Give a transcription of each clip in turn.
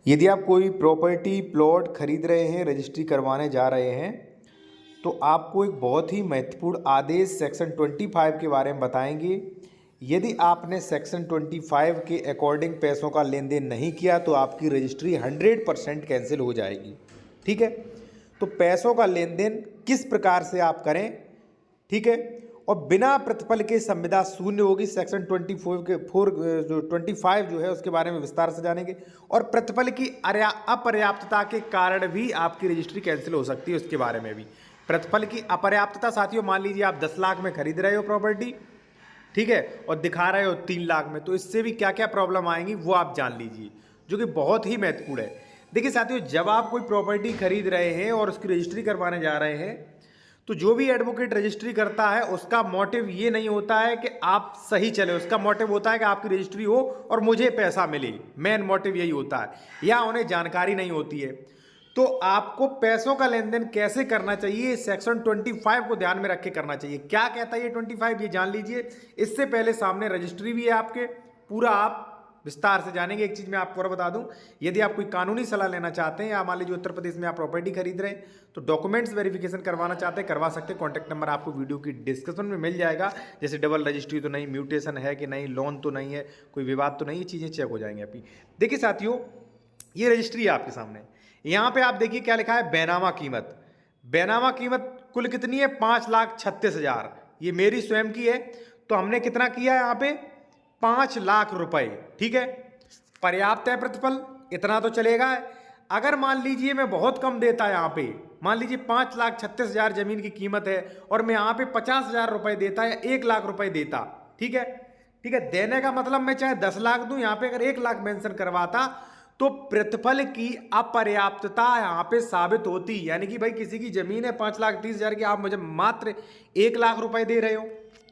यदि आप कोई प्रॉपर्टी प्लॉट खरीद रहे हैं, रजिस्ट्री करवाने जा रहे हैं, तो आपको एक बहुत ही महत्वपूर्ण आदेश सेक्शन 25 के बारे में बताएंगे। यदि आपने सेक्शन 25 के अकॉर्डिंग पैसों का लेन देन नहीं किया तो आपकी रजिस्ट्री 100% कैंसिल हो जाएगी। ठीक है, तो पैसों का लेन देन किस प्रकार से आप करें, ठीक है, और बिना प्रतिफल के संविदा शून्य होगी। सेक्शन 25 जो है उसके बारे में विस्तार से जानेंगे। और प्रतिफल की अपर्याप्तता के कारण भी आपकी रजिस्ट्री कैंसिल हो सकती है, उसके बारे में भी। प्रतिफल की अपर्याप्तता साथियों, मान लीजिए आप 10 लाख में खरीद रहे हो प्रॉपर्टी, ठीक है, और दिखा रहे हो 3 लाख में, तो इससे भी क्या क्या प्रॉब्लम आएंगी वो आप जान लीजिए, जो कि बहुत ही महत्वपूर्ण है। देखिए साथियों, जब आप कोई प्रॉपर्टी खरीद रहे हैं और उसकी रजिस्ट्री करवाने जा रहे हैं, तो जो भी एडवोकेट रजिस्ट्री करता है उसका मोटिव ये नहीं होता है कि आप सही चले, उसका मोटिव होता है कि आपकी रजिस्ट्री हो और मुझे पैसा मिले। मेन मोटिव यही होता है, या उन्हें जानकारी नहीं होती है। तो आपको पैसों का लेन देन कैसे करना चाहिए, सेक्शन 25 को ध्यान में रख के करना चाहिए। क्या कहता है ये 25, ये जान लीजिए। इससे पहले सामने रजिस्ट्री भी है आपके, पूरा आप विस्तार से जानेंगे। एक चीज़ मैं आपको और बता दूं, यदि आप कोई कानूनी सलाह लेना चाहते हैं, या मान लीजिए उत्तर प्रदेश में आप प्रॉपर्टी खरीद रहे हैं, तो डॉक्यूमेंट्स वेरिफिकेशन करवाना चाहते हैं, करवा सकते हैं। कॉन्टैक्ट नंबर आपको वीडियो की डिस्क्रिप्शन में मिल जाएगा। जैसे डबल रजिस्ट्री तो नहीं, म्यूटेशन है कि नहीं, लोन तो नहीं है, कोई विवाद तो नहीं, ये चीज़ें चेक हो जाएंगी आपकी। देखिए साथियों, ये रजिस्ट्री है आपके सामने। यहाँ पे आप देखिए क्या लिखा है, बैनामा कीमत। बैनामा कीमत कुल कितनी है, 5,36,000। ये मेरी स्वयं की है। तो हमने कितना किया है यहाँ पे, 5 लाख रुपए। ठीक है, पर्याप्त है प्रतिफल, इतना तो चलेगा। अगर मान लीजिए मैं बहुत कम देता यहाँ पे, मान लीजिए 5,36,000 जमीन की कीमत है और मैं यहाँ पे 50,000 रुपए देता या 1 लाख रुपए देता, ठीक है, ठीक है, देने का मतलब मैं चाहे 10 लाख दूं, यहाँ पे अगर 1 लाख मेंशन करवाता तो प्रतिफल की अपर्याप्तता यहाँ पे साबित होती। यानी कि भाई किसी की जमीन है 5,30,000 की, आप मुझे मात्र 1 लाख रुपए दे रहे हो,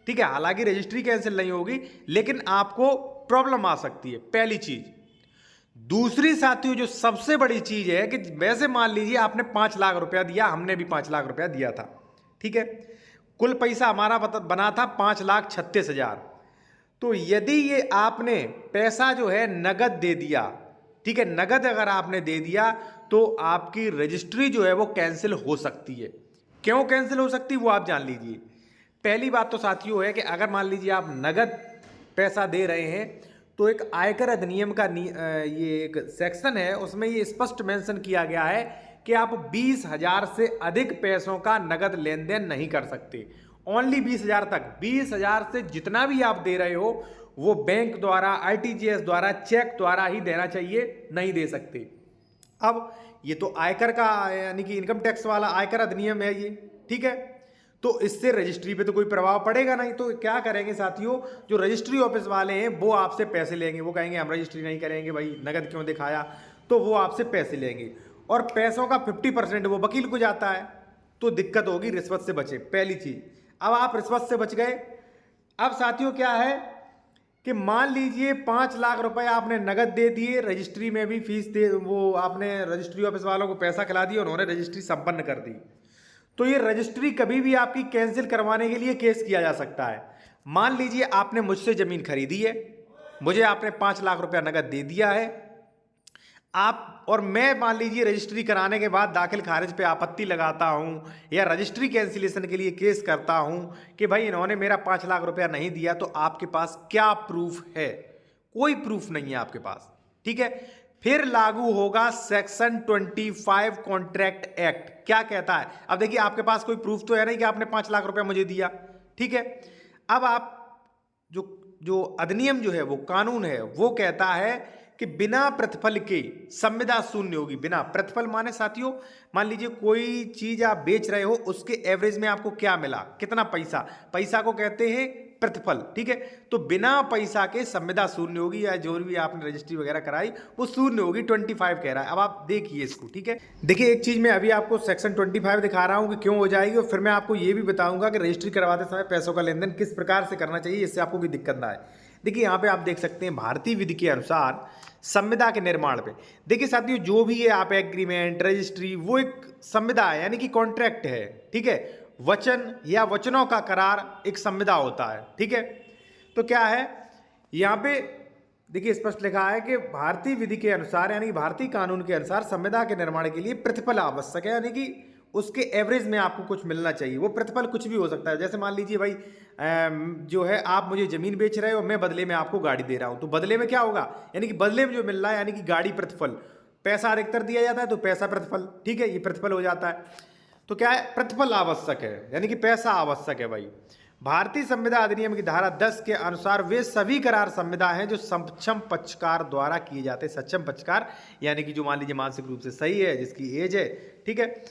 ठीक है। हालांकि रजिस्ट्री कैंसिल नहीं होगी, लेकिन आपको प्रॉब्लम आ सकती है, पहली चीज। दूसरी साथियों, जो सबसे बड़ी चीज है कि वैसे मान लीजिए आपने 5 लाख रुपया दिया, हमने भी 5 लाख रुपया दिया था, ठीक है, कुल पैसा हमारा बना था 5,36,000। तो यदि ये आपने पैसा जो है नगद दे दिया, ठीक है, नगद अगर आपने दे दिया तो आपकी रजिस्ट्री जो है वो कैंसिल हो सकती है। क्यों कैंसिल हो सकती है वो आप जान लीजिए। पहली बात तो साथियों है कि अगर मान लीजिए आप नगद पैसा दे रहे हैं, तो एक आयकर अधिनियम का ये एक सेक्शन है, उसमें ये स्पष्ट मेंशन किया गया है कि आप 20,000 से अधिक पैसों का नगद लेन देन नहीं कर सकते। ओनली 20,000 तक। 20,000 से जितना भी आप दे रहे हो वो बैंक द्वारा, आरटीजीएस द्वारा, चेक द्वारा ही देना चाहिए, नहीं दे सकते। अब ये तो आयकर का, यानी कि इनकम टैक्स वाला आयकर अधिनियम है ये, ठीक है, तो इससे रजिस्ट्री पे तो कोई प्रभाव पड़ेगा नहीं। तो क्या करेंगे साथियों, जो रजिस्ट्री ऑफिस वाले हैं वो आपसे पैसे लेंगे। वो कहेंगे हम रजिस्ट्री नहीं करेंगे, भाई नगद क्यों दिखाया, तो वो आपसे पैसे लेंगे। और पैसों का 50% वो वकील को जाता है, तो दिक्कत होगी, रिश्वत से बचे, पहली चीज। अब आप रिश्वत से बच गए। अब साथियों क्या है कि मान लीजिए 5 लाख रुपए आपने नगद दे दिए, रजिस्ट्री में भी फीस दे, वो आपने रजिस्ट्री ऑफिस वालों को पैसा खिला दिया, उन्होंने रजिस्ट्री संपन्न कर दी। तो ये रजिस्ट्री कभी भी आपकी कैंसिल करवाने के लिए केस किया जा सकता है। मान लीजिए आपने मुझसे जमीन खरीदी है, मुझे आपने 5 लाख रुपया नगद दे दिया है, आप और मैं मान लीजिए रजिस्ट्री कराने के बाद दाखिल खारिज पे आपत्ति लगाता हूं या रजिस्ट्री कैंसिलेशन के लिए केस करता हूं कि भाई इन्होंने मेरा 5 लाख रुपया नहीं दिया, तो आपके पास क्या प्रूफ है? कोई प्रूफ नहीं है आपके पास, ठीक है। फिर लागू होगा सेक्शन 25 कॉन्ट्रैक्ट एक्ट। क्या कहता है? अब देखिए आपके पास कोई प्रूफ तो है नहीं कि आपने 5 लाख रुपया मुझे दिया, ठीक है। अब आप जो अधिनियम जो है, वो कानून है, वो कहता है कि बिना प्रतिफल के संविदा शून्य होगी। बिना प्रतिफल माने साथियों, मान लीजिए कोई चीज आप बेच रहे हो, उसके एवरेज में आपको क्या मिला, कितना पैसा, पैसा को कहते हैं प्रतिफल, ठीक है। तो बिना पैसा के संविदा शून्य होगी, या जो भी आपने रजिस्ट्री वगैरह कराई वो शून्य होगी। 25 कह रहा है। अब आप देखिए इसको, ठीक है। देखिए एक चीज मैं अभी आपको सेक्शन 25 दिखा रहा हूं कि क्यों हो जाएगी, और फिर मैं आपको ये भी बताऊंगा कि रजिस्ट्री करवाते समय पैसों का लेन देन किस प्रकार से करना चाहिए, इससे आपको कोई दिक्कत ना आए। देखिए यहाँ पे आप देख सकते हैं, भारतीय विधि के अनुसार संविदा के निर्माण पे, देखिए साथियों, जो भी है आप एग्रीमेंट, रजिस्ट्री, वो एक संविदा है, यानी कि कॉन्ट्रैक्ट है, ठीक है। वचन या वचनों का करार एक संविदा होता है, ठीक है। तो क्या है यहाँ पे देखिए स्पष्ट लिखा है कि भारतीय विधि के अनुसार यानी कि भारतीय कानून के अनुसार संविदा के निर्माण के लिए प्रतिफल आवश्यक है, यानी कि उसके एवरेज में आपको कुछ मिलना चाहिए। वो प्रतिफल कुछ भी हो सकता है, जैसे मान लीजिए भाई जो है आप मुझे जमीन बेच रहे हो, मैं बदले में आपको गाड़ी दे रहा हूं, तो बदले में क्या होगा, यानी कि बदले में जो मिल रहा है यानी कि गाड़ी प्रतिफल, पैसा अधिकतर दिया जाता है तो पैसा प्रतिफल, ठीक है, ये प्रतिफल हो जाता है। तो क्या है, प्रतिफल आवश्यक है यानी कि पैसा आवश्यक है भाई। भारतीय संविदा अधिनियम की धारा 10 के अनुसार वे सभी करार संविदा हैं जो सक्षम पक्षकार द्वारा किए जाते हैं। सक्षम पक्षकार यानी कि जो मान लीजिए मानसिक रूप से सही है, जिसकी एज है, ठीक है,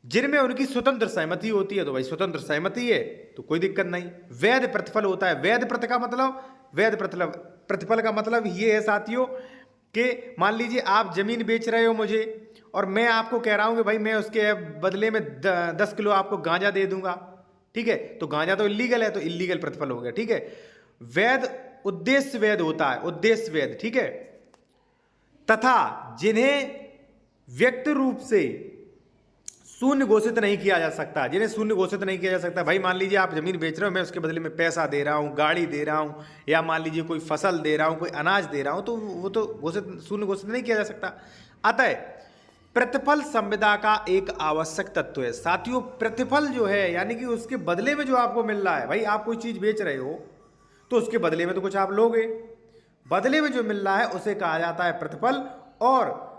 जिनमें उनकी स्वतंत्र सहमति होती है, तो भाई स्वतंत्र सहमति है तो कोई दिक्कत नहीं। वैध प्रतिफल होता है। वैध प्रति का मतलब, वैध प्रतिफल का मतलब ये है साथियों कि मान लीजिए आप जमीन बेच रहे हो मुझे और मैं आपको कह रहा हूं कि भाई मैं उसके बदले में 10 किलो आपको गांजा दे दूंगा, ठीक है, तो गांजा तो इलीगल है, तो इलीगल प्रतिफल हो गया, ठीक है। वैध उद्देश्य वैध होता है, उद्देश्य वैध, ठीक है, तथा जिन्हें व्यक्त रूप से शून्य घोषित नहीं किया जा सकता, जिन्हें शून्य घोषित नहीं किया जा सकता। भाई मान लीजिए आप जमीन बेच रहे हो, मैं उसके बदले में पैसा दे रहा हूँ, गाड़ी दे रहा हूँ, या मान लीजिए कोई फसल दे रहा हूँ, कोई अनाज दे रहा हूँ, तो वो तो शून्य घोषित नहीं किया जा सकता। अतः प्रतिफल संविदा का एक आवश्यक तत्व है। साथियों प्रतिफल जो है यानी कि उसके बदले में जो आपको मिल रहा है, भाई आप कोई चीज बेच रहे हो तो उसके बदले में तो कुछ आप लोगे, बदले में जो मिल रहा है उसे कहा जाता है प्रतिफल। और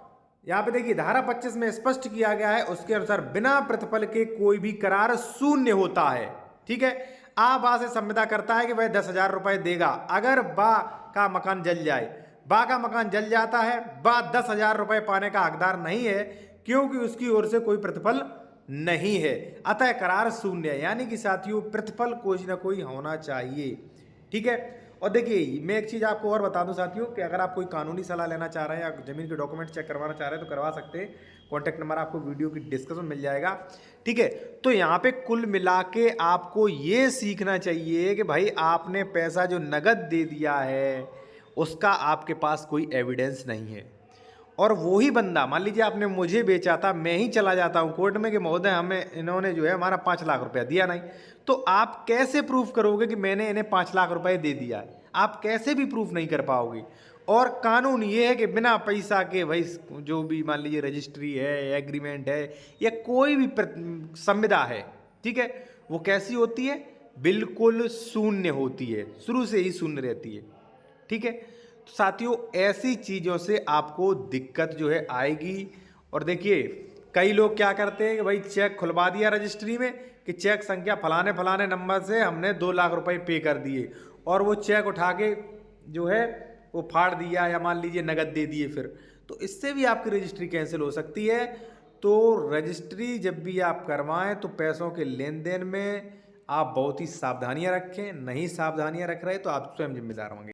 यहां पे देखिए धारा 25 में स्पष्ट किया गया है, उसके अनुसार बिना प्रतिफल के कोई भी करार शून्य होता है, ठीक है। आ बा से संविदा करता है कि वह 10,000 रुपए देगा अगर बा का मकान जल जाए। बा का मकान जल जाता है, बा 10,000 रुपए पाने का हकदार नहीं है क्योंकि उसकी ओर से कोई प्रतिफल नहीं है, अतः करार शून्य है। यानी कि साथियों प्रतिफल कोई ना कोई होना चाहिए, ठीक है। और देखिए मैं एक चीज़ आपको और बता दूं साथियों कि अगर आप कोई कानूनी सलाह लेना चाह रहे हैं या जमीन के डॉक्यूमेंट चेक करवाना चाह रहे हैं तो करवा सकते हैं। कॉन्टैक्ट नंबर आपको वीडियो की डिस्क्रिप्शन मिल जाएगा, ठीक है। तो यहाँ पे कुल मिला के आपको ये सीखना चाहिए कि भाई आपने पैसा जो नगद दे दिया है उसका आपके पास कोई एविडेंस नहीं है, और वो ही बंदा मान लीजिए आपने मुझे बेचा था, मैं ही चला जाता हूँ कोर्ट में कि महोदय हमें इन्होंने जो है हमारा 5 लाख रुपया दिया नहीं, तो आप कैसे प्रूफ करोगे कि मैंने इन्हें 5 लाख रुपए दे दिया है? आप कैसे भी प्रूफ नहीं कर पाओगे। और कानून ये है कि बिना पैसा के भाई जो भी मान लीजिए रजिस्ट्री है, एग्रीमेंट है या कोई भी संविदा है, ठीक है, वो कैसी होती है, बिल्कुल शून्य होती है, शुरू से ही शून्य रहती है, ठीक है। तो साथियों ऐसी चीज़ों से आपको दिक्कत जो है आएगी। और देखिए कई लोग क्या करते हैं कि भाई चेक खुलवा दिया रजिस्ट्री में कि चेक संख्या फलाने फलाने नंबर से हमने 2 लाख रुपए पे कर दिए, और वो चेक उठा के जो है वो फाड़ दिया या मान लीजिए नगद दे दिए फिर, तो इससे भी आपकी रजिस्ट्री कैंसिल हो सकती है। तो रजिस्ट्री जब भी आप करवाएं तो पैसों के लेन देन में आप बहुत ही सावधानियां रखें, नहीं सावधानियां रख रहे तो आप स्वयं जिम्मेदार होंगे।